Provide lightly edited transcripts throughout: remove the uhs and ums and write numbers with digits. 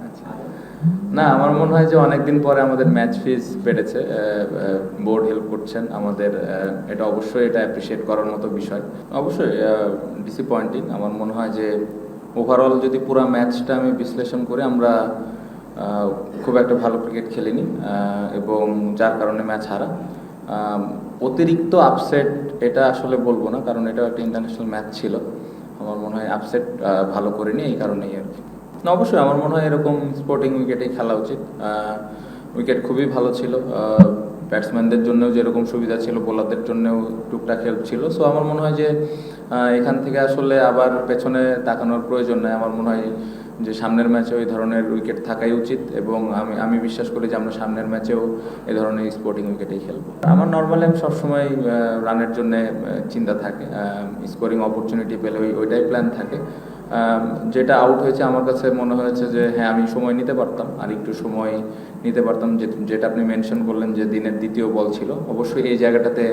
আচ্ছা। না, আমার মনে হয় যে অনেকদিন পরে আমাদের ম্যাচ ফিজ বেড়েছে, বোর্ড হেল্প করছেন আমাদের, এটা অবশ্যই এটা অ্যাপ্রিসিয়েট করার মতো বিষয়। অবশ্যই ডিসঅ্যাপয়েন্টিং। আমার মনে হয় যে ওভারঅল যদি পুরো ম্যাচটা আমি বিশ্লেষণ করি, আমরা খুব একটা ভালো ক্রিকেট খেলিনি, এবং যার কারণে ম্যাচ হারা। অতিরিক্ত আপসেট এটা আসলে বলবো না, কারণ এটা একটা ইন্টারন্যাশনাল ম্যাচ ছিল। আমার মনে হয় আপসেট ভালো করিনি, এই কারণেই আর কি। না, অবশ্যই আমার মনে হয় এরকম স্পোর্টিং উইকেটেই খেলা উচিত। উইকেট খুবই ভালো ছিল, ব্যাটসম্যানদের জন্যও যেরকম সুবিধা ছিল, বোলারদের জন্যও টুকটাক হেল্প ছিল। সো আমার মনে হয় যে এখান থেকে আসলে আবার পেছনে তাকানোর প্রয়োজন নেই। আমার মনে হয় যে সামনের ম্যাচে ওই ধরনের উইকেট থাকাই উচিত, এবং আমি বিশ্বাস করি যে আমরা সামনের ম্যাচেও এই ধরনের স্পোর্টিং উইকেটেই খেলবো। আমার নর্মালি আমি সবসময় রানের জন্য চিন্তা থাকে, স্কোরিং অপরচুনিটি পেলে ওইটাই প্ল্যান থাকে। যেটা আউট হয়েছে আমার কাছে মনে হয়েছে যে হ্যাঁ, আমি সময় নিতে পারতাম, আর একটু সময় নিতে পারতাম, যেটা আপনি মেনশন করলেন যে দিনের দ্বিতীয় বল ছিল। অবশ্যই এই জায়গাটাতে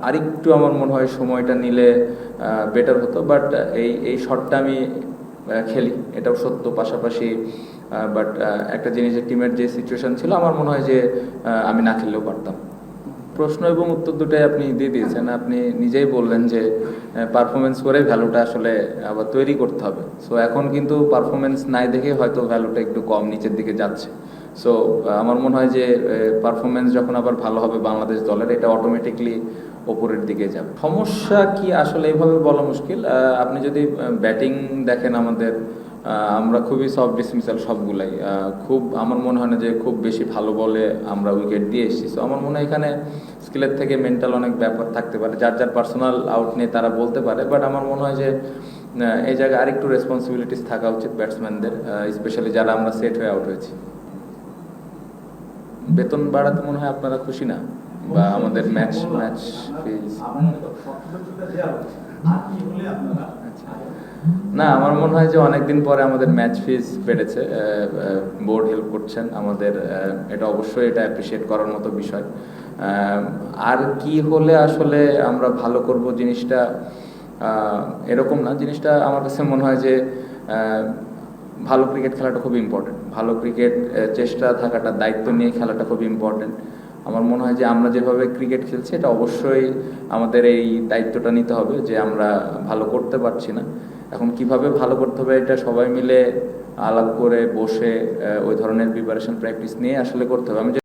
আরেকটু আমার মনে হয় সময়টা নিলে বেটার হতো, বাট এই শটটা আমি খেলি, এটাও সত্য। পাশাপাশি বাট একটা জিনিসের টিমের যে সিচুয়েশন ছিল, আমার মনে হয় যে আমি না খেললেও পারতাম। প্রশ্ন এবং উত্তর দুটাই আপনি দিয়ে দিয়েছেন। আপনি নিজেই বললেন যে পারফরমেন্স করে ভ্যালুটা আসলে আবার তৈরি করতে হবে। সো এখন কিন্তু পারফরমেন্স নাই দেখে হয়তো ভ্যালুটা একটু কম নিচের দিকে যাচ্ছে। সো আমার মনে হয় যে পারফরমেন্স যখন আবার ভালো হবে বাংলাদেশ দলের, এটা অটোমেটিকলি ওপরের দিকে যাবে। সমস্যা কি আসলে এইভাবে বলা মুশকিল। আপনি যদি ব্যাটিং দেখেন আমাদের, আমরা খুবই সফট ডিসমিসাল সবগুলাই। খুব আমার মনে হয় না যে খুব বেশি ভালো বলে আমরা উইকেট দিয়ে এসেছি। সো আমার মনে হয় এখানে স্কিলের থেকে মেন্টাল অনেক ব্যাপার থাকতে পারে, যার যার পার্সোনাল আউট নিয়ে তারা বলতে পারে। বাট আমার মনে হয় যে এই জায়গায় আরেকটু রেসপন্সিবিলিটিস থাকা উচিত ব্যাটসম্যানদের, স্পেশালি যারা আমরা সেট হয়ে আউট হয়েছি। বেতন বাড়াতে মনে হয় আপনারা খুশি না, বা আমাদের ম্যাচ ফিজ। আচ্ছা। না, আমার মনে হয় যে অনেকদিন পরে আমাদের ম্যাচ ফিজ বেড়েছে, বোর্ড হেল্প করছেন আমাদের, এটা অবশ্যই এটা অ্যাপ্রিসিয়েট করার মতো বিষয়। আর কি হলে আসলে আমরা ভালো করব জিনিসটা এরকম না। জিনিসটা আমার কাছে মনে হয় যে ভালো ক্রিকেট খেলাটা খুব ইম্পর্টেন্ট। ভালো ক্রিকেট চেষ্টা থাকাটা, দায়িত্ব নিয়ে খেলাটা খুব ইম্পর্টেন্ট। আমার মনে হয় যে আমরা যেভাবে ক্রিকেট খেলছি, এটা অবশ্যই আমাদের এই দায়িত্বটা নিতে হবে যে আমরা ভালো করতে পারছি না। এখন কিভাবে ভালো করতে হবে, এটা সবাই মিলে আলাপ করে বসে ওই ধরনের প্রিপারেশন প্র্যাকটিস নিয়ে আসলে করতে হবে। আমি